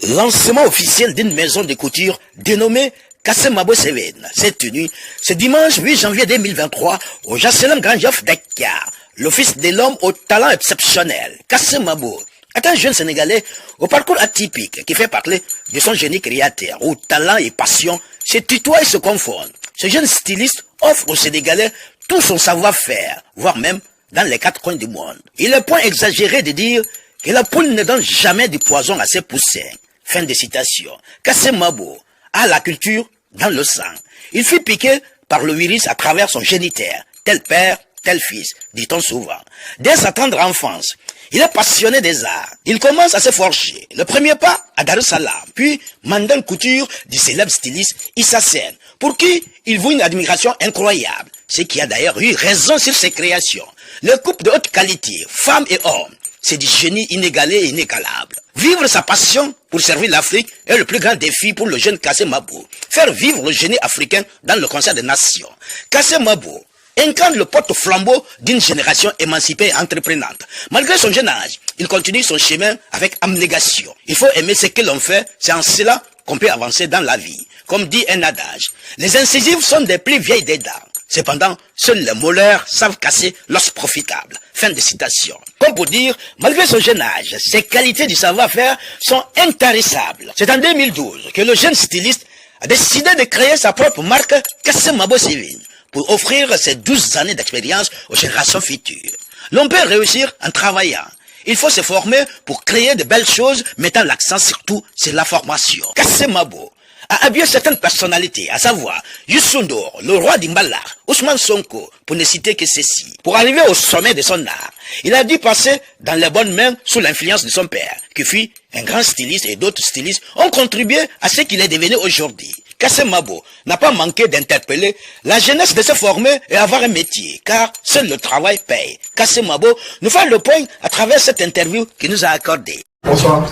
lancement officiel d'une maison de couture dénommée Kassemabo Seven. Cette tenue, ce dimanche 8 janvier 2023 au Jasselem Grand Joff Dakar. L'office de l'homme au talent exceptionnel, Kassemabo, est un jeune Sénégalais au parcours atypique qui fait parler de son génie créateur, où talent et passion se tutoient et se confondent. Ce jeune styliste offre aux Sénégalais tout son savoir-faire, voire même dans les 4 coins du monde. Il est point exagéré de dire que la poule ne donne jamais du poison à ses poussins. Fin de citation. Kassemabo a la culture dans le sang. Il fut piqué par le virus à travers son géniteur, tel père, tel fils, dit-on souvent. Dès sa tendre enfance, il est passionné des arts. Il commence à se forger. Le premier pas à Dar es Salaam, puis Mandan Couture du célèbre styliste Issa Sen, pour qui il voue une admiration incroyable, ce qui a d'ailleurs eu raison sur ses créations. Le couple de haute qualité, femmes et hommes, c'est du génie inégalé et inégalable. Vivre sa passion pour servir l'Afrique est le plus grand défi pour le jeune Kassemabo. Faire vivre le génie africain dans le concert des nations. Kassemabo incarne le porte-flambeau d'une génération émancipée et entreprenante. Malgré son jeune âge, il continue son chemin avec abnégation. Il faut aimer ce que l'on fait, c'est en cela qu'on peut avancer dans la vie. Comme dit un adage, les incisives sont des plus vieilles des dents. Cependant, seuls les moleurs savent casser l'os profitable. Fin de citation. Comme pour dire, malgré son jeune âge, ses qualités du savoir-faire sont intarissables. C'est en 2012 que le jeune styliste a décidé de créer sa propre marque Kassemabo Seven pour offrir ses 12 années d'expérience aux générations futures. L'on peut réussir en travaillant. Il faut se former pour créer de belles choses, mettant l'accent surtout sur la formation. Kassemabo a habillé certaines personnalités, à savoir Youssou N'Dour, le roi d'Imbala, Ousmane Sonko, pour ne citer que ceci. Pour arriver au sommet de son art, il a dû passer dans les bonnes mains sous l'influence de son père, qui fut un grand styliste, et d'autres stylistes ont contribué à ce qu'il est devenu aujourd'hui. Kassemabo n'a pas manqué d'interpeller la jeunesse de se former et avoir un métier, car seul le travail paye. Kassemabo nous fait le point à travers cette interview qu'il nous a accordée. Bonsoir.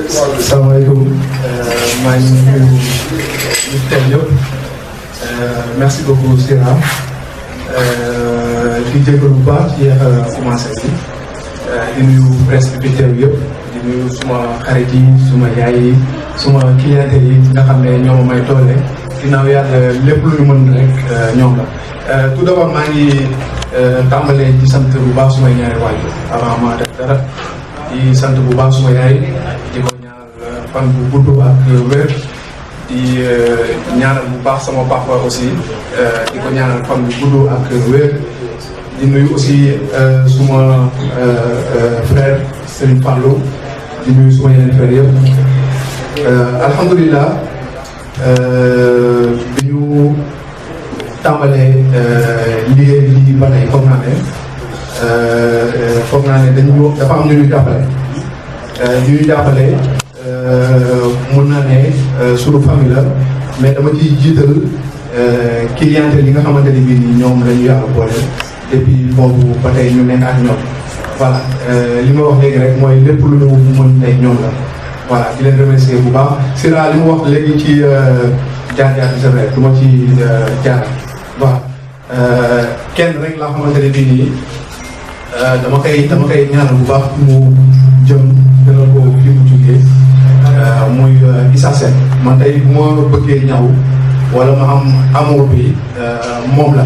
Salaamaaleykum maa ngi nuyu ñu tey yëpp merci beaucoup Sira di jégalu bu baax ci commencé bi di nuyu presse bi teew yëpp di nuyu suma xarit yi suma yaay yi suma clientèle yi nga xam ne ñoo ma may toole ginnaaw yàlla lépp lu ñu mën rek ñoom la tout d'abord maa ngi tàmbalee di sant bu baax sumay ñaari waajur avant maa def dara di sant bu baax suma yaay di ko ñaanal fan bu gudd ak wér di ñaanal bu baax sama papa aussi di ko ñaanal fan bu gudd ak wér di nuyu aussi suma frère Serigne Fallou di nuyu suma yeneen frère yëpp alhamdulilah bi ñu tàmbalee liggéey lii ba tey foog naa ne dañu dafa am ñu ñuy jàppale mun naa ne sunu famille la mais dama ciy jiital clientèle yi nga xamante ni bii nii ñoom la ñu yàlla boole depuis boobu ba tey ñu nekk ak ñoom voilà li ma wax léegi rek mooy lépp lu ñu mën tey ñoom la voilà di leen remercier bu baax Sira li mu wax léegi ci jaar-jaar bi c'est vrai du ma ci jaar voilà kenn rek laa xamante ne bii nii dama koy ñaanal bu baax mu jëm gënal ko fi mu jógee muy Issa Sen man tey bu ma bëggee ñaw wala ma am amour bi moom la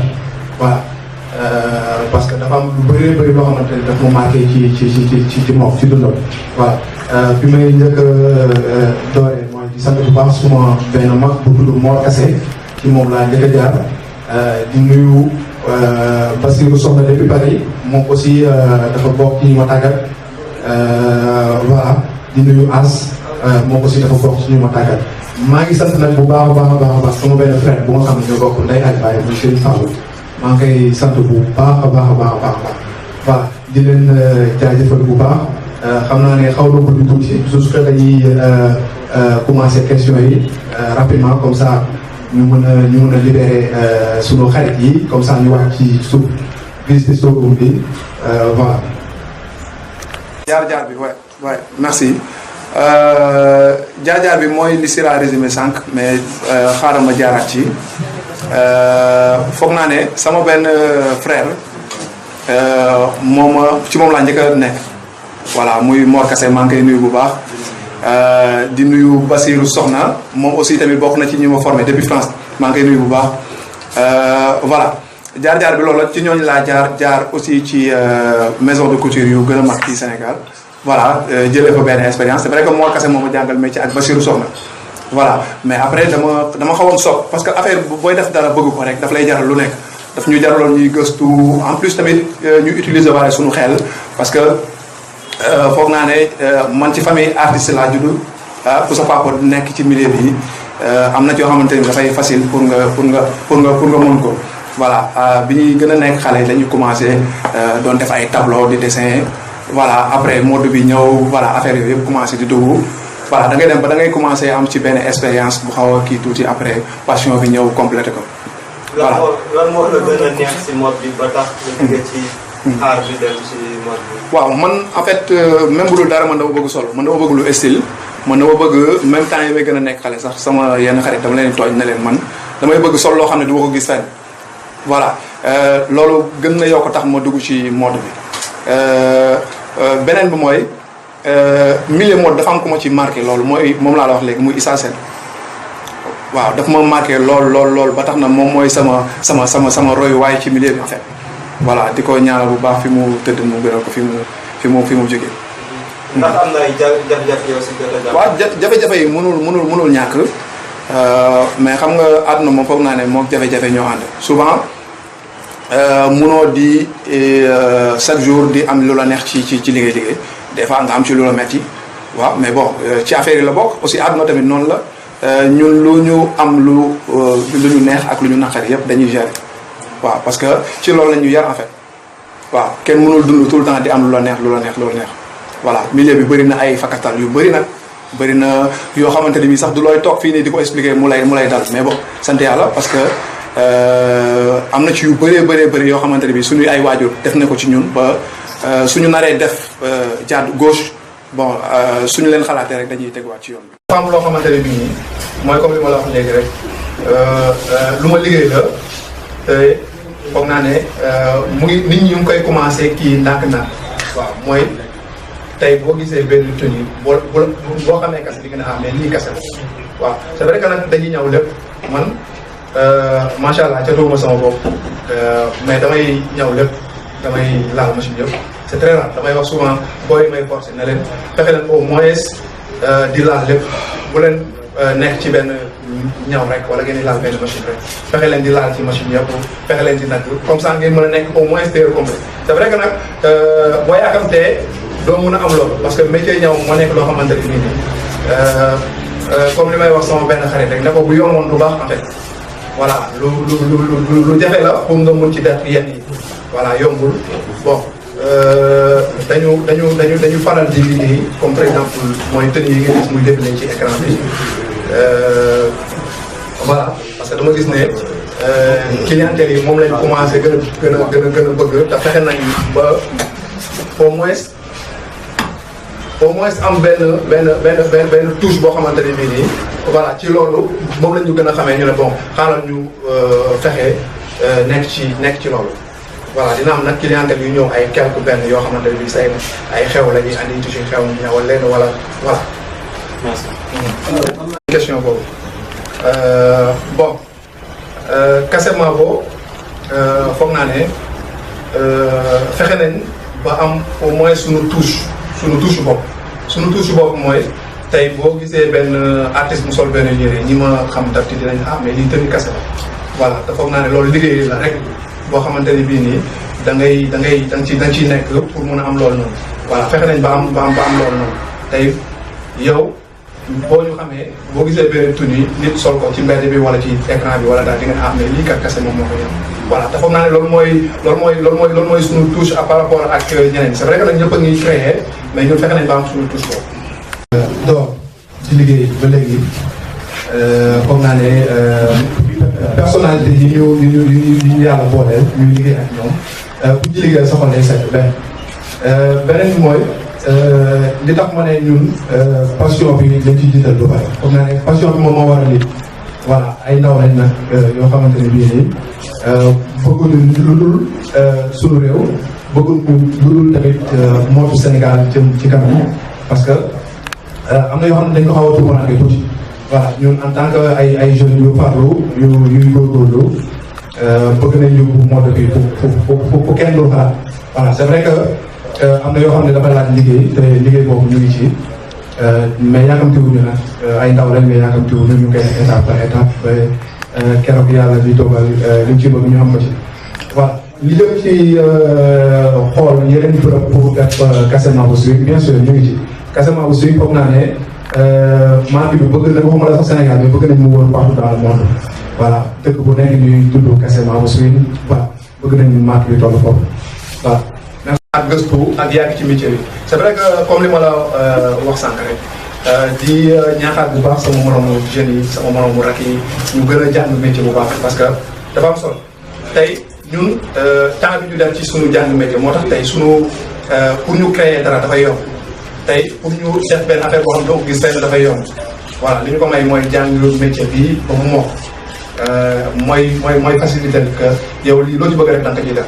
voilà parce que dafa am lu bëree bëri loo xamante ne daf ma marqué ci moom ci dundam voilà bi may njëkk dooree mooy di sant bu baax suma benn mag bu tudd Mor Kassé ci moom laa njëkk a jaar di nuyu Bassirou Soxna depuis Paris moom aussi dafa bokk ci ñu ma tàggat voilà di nuyu As moom aussi dafa bokk ci ñu ma tàggat maa ngi sant nag bu baax a baax sama benn frère bu nga xam ne ñoo bokk ndey ak baay muy Serigne Fallou maa ngi koy sant bu baax a baax voilà di leen jaajëfal bu baax xam naa ne xaw na ko du tuuti su fekkee dañuy commencer question yi rapidement comme ça ñu mën a libérer sunu xarit yi comme ça ñu wax ci suuf visite showroom bi voilà. jaar-jaar bi ouais merci jaar-jaar bi mooy li Sira résumé sànq mais xaaral ma jaaraat ci foog naa ne sama benn frère ci moom laa njëkk a nekk voilà muy Mor Kassé maa ngi koy nuyu bu baax di nuyu Basirou Soxna moom aussi tamit bokk na ci ñi ma formé depuis France maa ngi koy nuyu bu baax voilà jaar-jaar bi loolu la ci ñooñu laa jaar aussi ci maison de couture yu gën a mag ci Sénégal voilà jëlee fa benn expérience c'est vrai que moo kase moo ma jàngal métier ak Basirou Soxna voilà mais après dama xawoon soog parce que affaire booy def dara bëgg ko rek daf lay jaral lu nekk daf ñu jaraloon ñuy gëstu en plus tamit ñu utiliser waale suñu xel parce que foog naa ne man ci famille artiste laa judd pour sa papa nekk ci milieu bi am na ci yoo xamante ni dafay facile pour nga mën ko voilà bi ñuy gën a nekk xale dañuy commencé doon def ay tableau di dessin voilà après mode bi ñëw voilà affaire yooyu yëpp commencé di dugg voilà da ngay dem ba da ngay commencé am ci benn expérience bu xaw a kii tuuti après passion bi ñëw complété ko. voilà lan moo la gën a neex si mode bi ba tax nga jóge ci art bi dem ci mode bi. waaw man en fait même bu dul dara man dama bëgg solo man dama bëgg lu style man dama bëgg même temps yi may gën a nekk xale sax sama yenn xarit dama leen tooñ ne leen man damay bëgg sol loo xam ne du ma ko gis fenn voilà loolu gën na yokk tax ma dugg ci mode bi beneen bi mooy milieu mode dafa am ku ma ci marqué loolu mooy moom laa la wax léegi muy Issa Sène waaw daf ma marqué lool ba tax na moom mooy sama royuwaay ci milieu bi en fait voilà di ko ñaanal bu baax fi mu tëdd mu gënal ko fi mu jógee. ndax am na ay jafe-jafe yow si jot a waaw jafe-jafe yi mënul ñàkk mais xam nga àdduna moom foog naa ne moom jafe-jafe ñoo ànd souvent mënoo di chaque jour di am lu la neex ci liggéey des fois nga am ci lu la metti waaw mais bon ci affaire yi la bokk aussi àdduna tamit noonu la ñun lu ñu am lu ñu neex ak lu ñu naqari yëpp dañuy gérer waaw parce que ci loolu la ñu yar en fait waaw kenn mënul dund tout le temps di am lu la neex voilà milieu bi bëri na ay fakkatal yu bëri na yoo xamante ni bii sax du looy toog fii nii di ko expliquer mu lay dal mais bon sant yàlla parce que am na ci yu bëri yoo xamante ne bii suñuy ay waajur def na ko ci ñun ba suñu naree def jàdd gauche bon suñu leen xalaatee rek dañuy tegwaat ci yoon bi. dafa am loo xamante ne bii mooy comme li ma la wax léegi rek lu ma liggéey la te foog naa ne mu ngi nit ñi ñu ngi koy commencé kii ndànk-ndànk waaw mooy. tey boo gisee benn tenue boo xamee kase di nga ne mais lii kase la waaw c'est vrai que nag dañuy ñëw lépp man macha allah catuma sama bopp mais damay ñëw lépp damay laal machine yëpp c'est très rare damay wax souvent booy may forcé ne leen fexe leen au moins di laal lépp bu leen nekk ci benn ñaw rek wala ngeen di laal benn machine rek fexe leen di laal ci machine yëpp fexe leen di nag comme ça ngeen mën a nekk au moins tailleur complet c'est vrai que nag boo yaakamtee doo mun a am loolu parce que métier ñaw moo nekk loo xamante ne nii comme li may wax sama benn xarit rek ne ko bu yomboon du baax en fait voilà lu jafe la pour nga mun ci def yenn yi voilà yombul bon dañu faral di liggéey comme par exemple mooy tenue yi nga gis muy défilé ci écran bi voilà parce que dama gis ne clientèle yi moom lañ commencé gën a bëgg te fexe nañ ba au moins am benn touche boo xamante ne bii nii voilà ci loolu moom la ñu gën a xamee ñu ne bon xaaral ñu fexe nekk ci loolu. voilà dina am nag clientèle yu ñëw ay quelques benn yoo xamante ne bii say ay xew la ñuy andi touche xew ñu ñëwal leen wala voilà. merci. question boobu bon Casamance boobu foog naa ne fexe nañ ba am au moins suñu touche bopp mooy tey boo gisee benn artiste mu sol benn yére ñi ma xam daf ci dinañ mais lii tenue kase la voilà te foog naa ne loolu liggéey la rek boo xamante ni bii nii da nga ciy nekk pour mun a am loolu noonu voilà fexe nañ ba am loolu noonu tey yow boo ñu xamee boo gisee benn tenue nit sol ko ci mbedd bi wala ci écran bi wala daal di nga mais lii kat kase moom moo ko ñëw voilà te foog naa ne loolu mooy suñu touche par rapport ak ñeneen c'est vrai que nag ñëpp a ngi créé mais ñun fexe nañ ba am suñu touche boobu. donc ci liggéey ba léegi foog naa ne personnalité yi ñu yàlla booleel ñuy liggéey ak ñoom bu ñu liggéey sa xol day set beneen bi mooy li tax ma ne ñun passion bi lañ ciy jiital lu bari foog naa ne passion bi moom moo war a lii voilà ay ndaw lañ nag yoo xamante ne bii nii bëgguñu lu dul suñu réew bëgguñu lu dul tamit mootu Sénégal jëm ci kanam parce que am na yoo xam ne dañ ko xaw a tuumaanke tuuti voilà ñun en tant que ay jeunes yu farlu yuy góorgóorlu bëgg nañ ñu mode bi pour kenn dul xalaat voilà c'est vrai que am na yoo xam ne dafa laaj liggéey te liggéey boobu ñu ngi ci mais yaakamtiwuñu nag ay ndaw lañ mais yaakamtiwuñu ñu koy étape par étape ba keroog yàlla di dogal li mu ci bëgg ñu am ko ci voilà li jëm ci xool yeneen bërëb pour def Casamance Swing bien sûr ñu ngi ci Casamance Swing foog naa ne marque bi bëgg na waxuma la sax Sénégal mais bëgg nañ mu wër partout dans le monde voilà dëkk bu nekk ñuy tudd Casamance Swing voilà bëgg nañ marque bi toll foofu voilà. ak gëstu ak yàgg ci métier bi c'est vrai que comme li ma la wax sànq rek di ñaaxaat bu baax sama moromu jeunes yi sama moromu rakk yi ñu gën a jàng métier bu baax parce que dafa am solo tey ñun temps bi ñu def ci sunu jàng métier moo tax tey sunu pour ñu créer dara dafay yomb tey pour ñu def benn affaire boo xam ne doo ko gis fenn dafay yomb voilà li ñu ko may mooy jàng métier bi ba mu mokk mooy facilité que yow lii loo ci bëgg a def da nga ko ciy def